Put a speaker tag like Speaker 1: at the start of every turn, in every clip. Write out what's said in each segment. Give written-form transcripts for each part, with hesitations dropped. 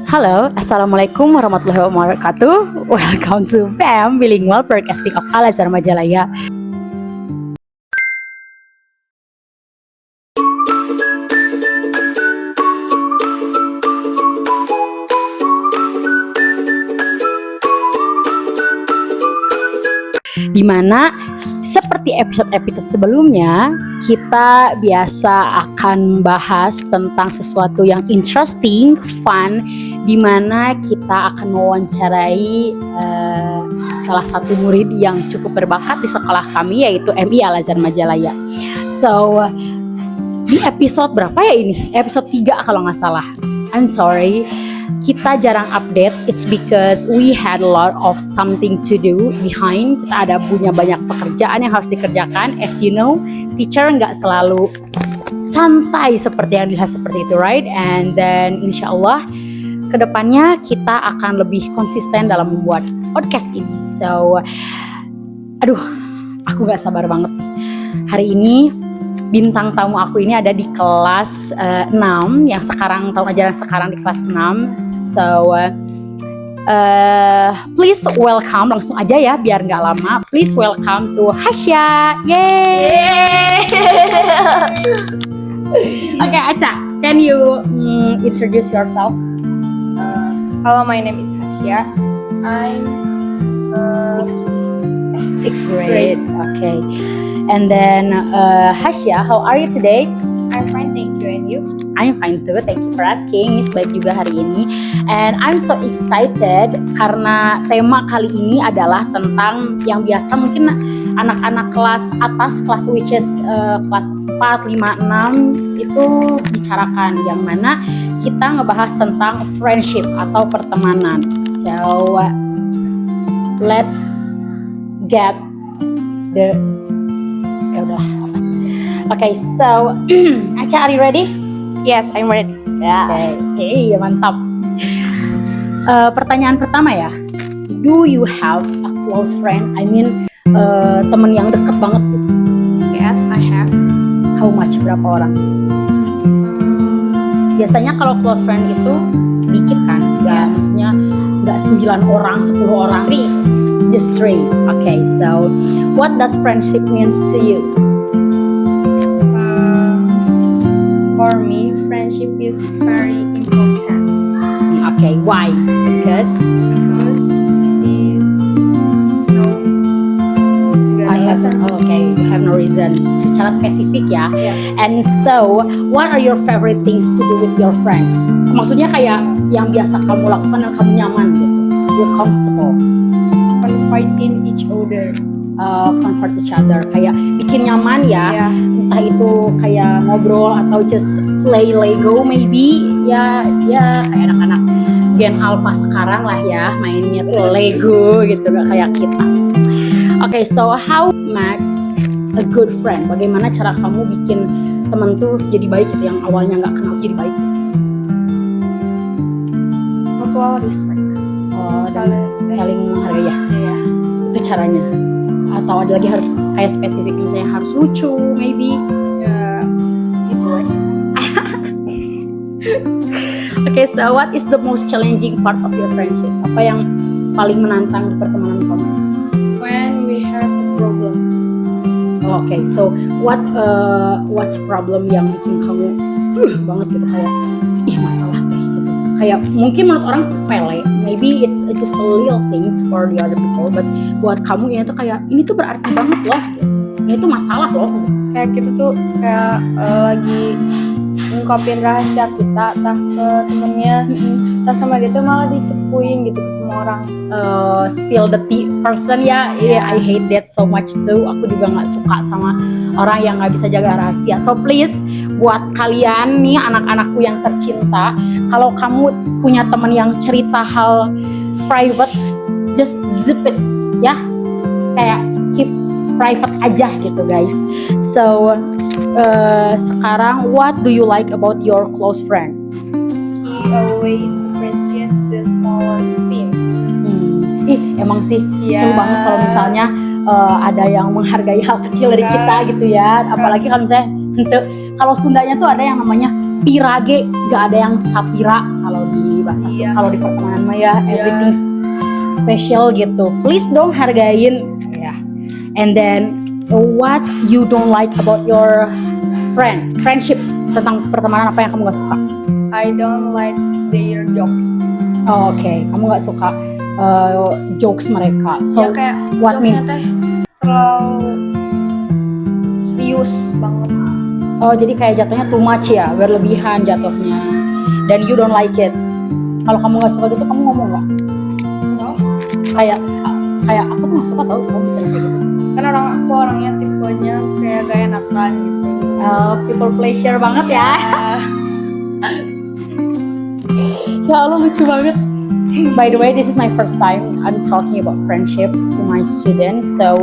Speaker 1: Halo, Assalamualaikum warahmatullahi wabarakatuh. Welcome to BAM Bilingual Broadcasting of Al Azhar Majalaya. Dimana seperti episode-episode sebelumnya, kita biasa akan bahas tentang sesuatu yang interesting, fun, dimana kita akan mewawancarai salah satu murid yang cukup berbakat di sekolah kami, yaitu MI Al Azhar Majalaya. So, di episode berapa ya ini? Episode 3 kalau nggak salah. I'm sorry, kita jarang update. It's because we had a lot of something to do behind. Kita ada punya banyak pekerjaan yang harus dikerjakan. As you know, teacher nggak selalu santai seperti yang dilihat seperti itu, right? And then insya Allah kedepannya kita akan lebih konsisten dalam membuat podcast ini. So, aduh, aku nggak sabar banget. Hari ini bintang tamu aku ini ada di kelas 6 yang sekarang tahun ajaran sekarang di kelas 6. So please welcome, langsung aja ya biar nggak lama. Please welcome to Hasya. Yeay. Okay, Acha, can you introduce yourself?
Speaker 2: Hello, my name is Hasya. I'm
Speaker 1: Sixth grade. Okay. And then Hasya, how are you today?
Speaker 2: I'm fine, thank you. And you?
Speaker 1: I'm fine too, thank you for asking. Miss baik juga hari ini. And I'm so excited karena tema kali ini adalah tentang yang biasa mungkin anak-anak kelas atas, kelas which is kelas 4, 5, 6 itu bicarakan, yang mana kita ngebahas tentang friendship atau pertemanan. So let's get the Okay, so Acha, are you ready?
Speaker 2: Yes, I'm ready.
Speaker 1: Okay, mantap. Pertanyaan pertama ya, do you have a close friend? I mean, teman yang deket banget gitu.
Speaker 2: Yes, I have.
Speaker 1: How much? Berapa orang? Biasanya kalau close friend itu sedikit kan? Maksudnya nggak 9 orang, 10 orang.
Speaker 2: 3.
Speaker 1: Just 3. Okay, so what does friendship means to you?
Speaker 2: For me, friendship is very important.
Speaker 1: Okay, why? Because
Speaker 2: is
Speaker 1: you have no reason. Secara spesifik ya.
Speaker 2: Yeah.
Speaker 1: And so, what are your favorite things to do with your friend? Maksudnya kayak yang biasa kamu lakukan dan kamu nyaman gitu. Feel comfortable.
Speaker 2: Confiding each other.
Speaker 1: Comfort each other, kayak bikin nyaman ya.
Speaker 2: Yeah.
Speaker 1: Entah itu kayak ngobrol atau just play Lego maybe. Ya kayak anak-anak Gen Alpha sekarang lah ya, mainnya tuh Lego gitu, gak kayak kita. Okay, so how make a good friend? Bagaimana cara kamu bikin teman tuh jadi baik gitu, yang awalnya nggak kenal jadi baik?
Speaker 2: Mutual respect.
Speaker 1: Saling menghargai ya.
Speaker 2: Yeah.
Speaker 1: Itu caranya. Atau ada lagi harus kayak spesifik, misalnya harus lucu maybe.
Speaker 2: Ya, gitu aja.
Speaker 1: Okay, so what is the most challenging part of your friendship? Apa yang paling menantang di pertemanan kamu?
Speaker 2: When we have a problem.
Speaker 1: Okay, so what's problem yang bikin kamu banget gitu, kayak masalah deh gitu. Kayak mungkin menurut orang sepele, maybe it's just a little things for the other people, but buat kamu ini tuh kayak ini tuh berarti banget loh. Ini tuh masalah loh.
Speaker 2: Kayak kita tuh kayak lagi ngungkapin rahasia kita entah ke temennya, entah sama dia tuh malah dicepuin gitu ke semua orang.
Speaker 1: Spill the tea person ya. Yeah, I hate that so much too. Aku juga nggak suka sama orang yang nggak bisa jaga rahasia. So please, buat kalian nih anak-anakku yang tercinta, kalau kamu punya teman yang cerita hal private, just zip it ya, kayak keep private aja gitu guys. So sekarang, what do you like about your close friend?
Speaker 2: He always appreciate the smallest things.
Speaker 1: Emang sih
Speaker 2: Yeah.
Speaker 1: seru banget kalau misalnya ada yang menghargai hal kecil dari kita gitu ya. Apalagi kalau misalnya kalau Sundanya tuh ada yang namanya pirage, gak ada yang sapira kalau di bahasa
Speaker 2: Iya.
Speaker 1: kalau di pertemanan mah ya,
Speaker 2: Iya.
Speaker 1: everything's special gitu. Please dong hargain ya. And then what you don't like about your friendship, tentang pertemanan apa yang kamu gak suka?
Speaker 2: I don't like their jokes.
Speaker 1: Oh, oke, kamu gak suka jokes mereka. So
Speaker 2: Ya kayak
Speaker 1: what
Speaker 2: jokesnya
Speaker 1: means?
Speaker 2: teh terlalu serius banget.
Speaker 1: Oh, jadi kayak jatuhnya too much ya, berlebihan jatuhnya. Dan you don't like it. Kalau kamu gak suka gitu, kamu ngomong gak?
Speaker 2: Oh,
Speaker 1: Kayak aku tuh gak suka tau kamu bicara kayak gitu.
Speaker 2: kan aku orangnya tipenya kayak gak enakan gitu.
Speaker 1: People pleasure banget ya. Ya Allah, lucu banget. By the way, this is my first time I'm talking about friendship to my students, so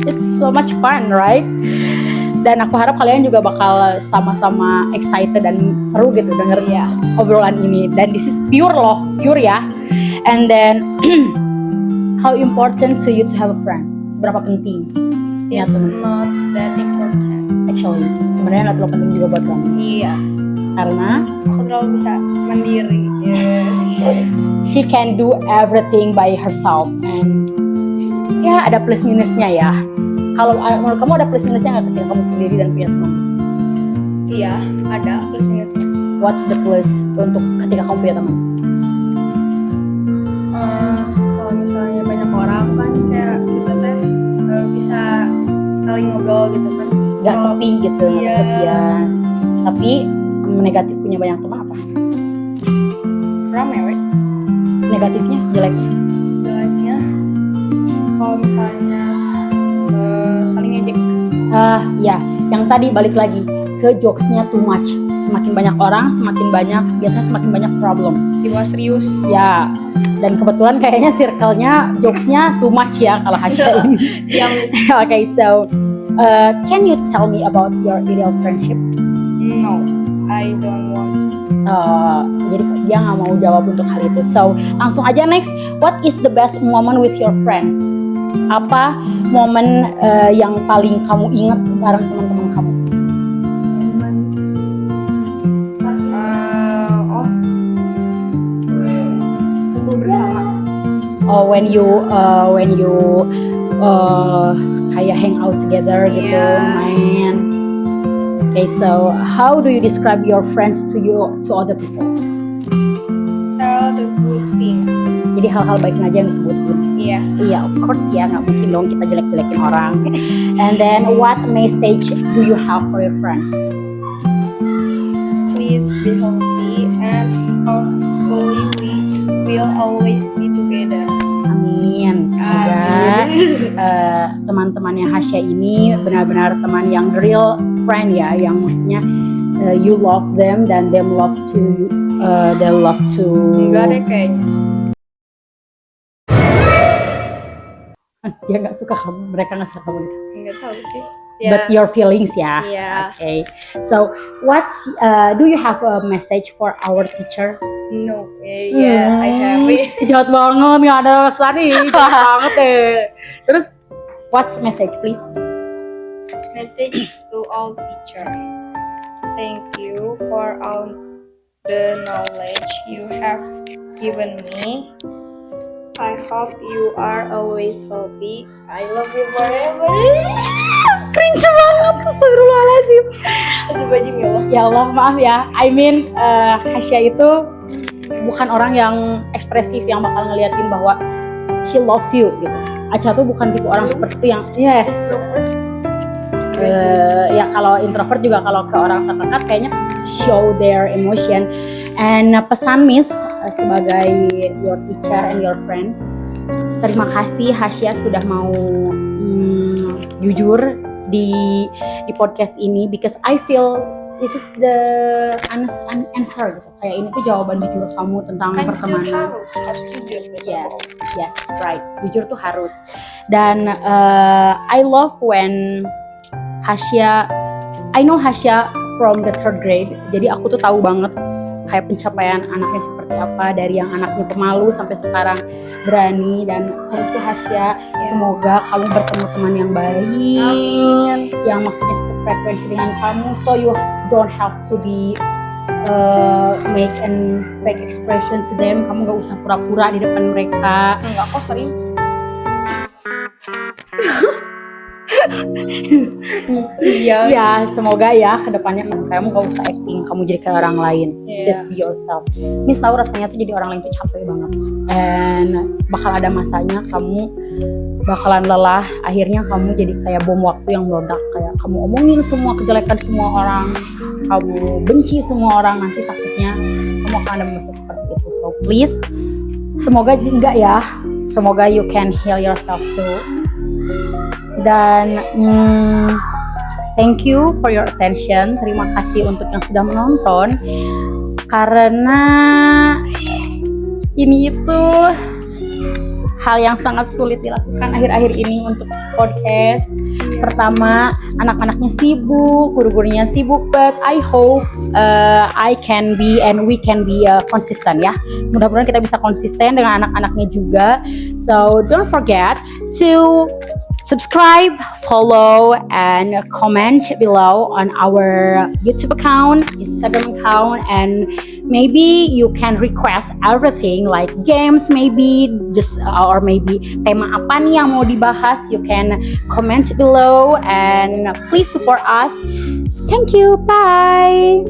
Speaker 1: it's so much fun, right? Dan aku harap kalian juga bakal sama-sama excited dan seru gitu denger
Speaker 2: Iya.
Speaker 1: obrolan ini. Dan this is pure loh, pure ya. And then how important to you to have a friend? Seberapa penting? Ya,
Speaker 2: It's
Speaker 1: teman.
Speaker 2: not that important.
Speaker 1: Actually, sebenarnya nggak terlalu penting juga buat kamu.
Speaker 2: Iya.
Speaker 1: Karena
Speaker 2: Aku terlalu bisa mandiri.
Speaker 1: she can do everything by herself, and ya ada plus minusnya ya. Kalau menurut kamu ada plus minusnya nggak ketika kamu sendiri dan punya teman?
Speaker 2: Iya, ada plus minusnya.
Speaker 1: What's the plus untuk ketika kamu punya teman?
Speaker 2: Kalau misalnya banyak orang kan kayak kita teh bisa saling ngobrol gitu kan.
Speaker 1: Nggak
Speaker 2: Kalau-
Speaker 1: sepi gitu, nggak
Speaker 2: Iya.
Speaker 1: kesepian. Tapi negatif punya banyak teman apa?
Speaker 2: Rame weh.
Speaker 1: Negatifnya, jeleknya?
Speaker 2: Jeleknya kalau misalnya saling ngejek.
Speaker 1: Ya, yang tadi balik lagi ke jokesnya too much. Semakin banyak orang, biasanya semakin banyak problem.
Speaker 2: Dibawa serius.
Speaker 1: Ya, dan kebetulan kayaknya circle-nya jokesnya too much ya kalau Hasya ini.
Speaker 2: Yang
Speaker 1: Okay, so can you tell me about your ideal friendship?
Speaker 2: no, I don't want to.
Speaker 1: Jadi dia nggak mau jawab untuk hal itu. So langsung aja next. What is the best moment with your friends? Apa momen yang paling kamu ingat bareng teman-teman kamu?
Speaker 2: Kumpul bersama.
Speaker 1: Oh, when you kayak hang out together gitu,
Speaker 2: Yeah.
Speaker 1: main. Okay, so how do you describe your friends to other people?
Speaker 2: Tell the good things.
Speaker 1: Jadi hal-hal baiknya aja yang disebutin.
Speaker 2: Iya.
Speaker 1: Iya, of course ya, nggak mungkin dong kita jelek-jelekin orang. And then what message do you have for your friends?
Speaker 2: Please be healthy and hopefully we will always be together.
Speaker 1: Amin. Semoga teman-temannya Hasya ini benar-benar teman yang real friend ya, yang maksudnya you love them dan them love to they love to.
Speaker 2: Enggak deh kayaknya.
Speaker 1: Dia nggak suka kamu, mereka nggak suka kamu gitu.
Speaker 2: Enggak tahu sih.
Speaker 1: But your feelings ya.
Speaker 2: Yeah.
Speaker 1: Okay. So what do you have a message for our teacher?
Speaker 2: No. Yes, I have it.
Speaker 1: Jahat banget, nggak ada pesan nih. Jahat banget deh. Terus what's message please?
Speaker 2: Message to all teachers. Thank you for all the knowledge you have given me. I hope you are always healthy. I love you forever.
Speaker 1: Cringe banget, astagfirullahaladzim.
Speaker 2: Astagfirullahaladzim ya Allah.
Speaker 1: Ya Allah, maaf ya. I mean, Hasya itu bukan orang yang ekspresif yang bakal ngeliatin bahwa she loves you gitu. Acha tuh bukan tipe orang seperti itu yang yes. Ya kalau introvert juga kalau ke orang terdekat kayaknya show their emotion. And pesan Miss sebagai your teacher and your friends, terima kasih Hasya sudah mau jujur di podcast ini, because I feel this is the answer gitu. Kayak ini tuh jawaban jujur kamu tentang
Speaker 2: Kan
Speaker 1: pertemanan.
Speaker 2: jujur harus jujur.
Speaker 1: Yes, right. Jujur tuh harus. Dan I love when Hasya, I know Hasya from the third grade. Jadi aku tuh tahu banget kayak pencapaian anaknya seperti apa, dari yang anaknya pemalu sampai sekarang berani. Dan thank you Hasya.
Speaker 2: Yes.
Speaker 1: Semoga kamu bertemu teman yang baik,
Speaker 2: Amin.
Speaker 1: yang maksudnya satu frekuensi dengan kamu, so you don't have to be make an fake expression to them. Kamu gak usah pura-pura di depan mereka.
Speaker 2: Enggak kok sering. Iya.
Speaker 1: Ya, semoga ya kedepannya kamu gak usah acting, kamu jadi kayak orang lain.
Speaker 2: Yeah.
Speaker 1: Just be yourself. Miss tahu rasanya tuh jadi orang lain tuh capek banget. And bakal ada masanya kamu bakalan lelah. Akhirnya kamu jadi kayak bom waktu yang meledak. Kayak kamu omongin semua kejelekan semua orang, kamu benci semua orang. Nanti takutnya kamu akan ada masa seperti itu. So please, semoga enggak ya. Semoga you can heal yourself too. Dan thank you for your attention. Terima kasih untuk yang sudah menonton. Karena ini itu hal yang sangat sulit dilakukan akhir-akhir ini untuk podcast. Pertama, anak-anaknya sibuk, guru-gurunya sibuk, but I hope I can be and we can be konsisten ya. Mudah-mudahan kita bisa konsisten dengan anak-anaknya juga. So don't forget to subscribe, follow, and comment below on our YouTube account, Instagram account, and maybe you can request everything like games, maybe just or maybe tema apa nih yang mau dibahas. You can comment below and please support us. Thank you. Bye.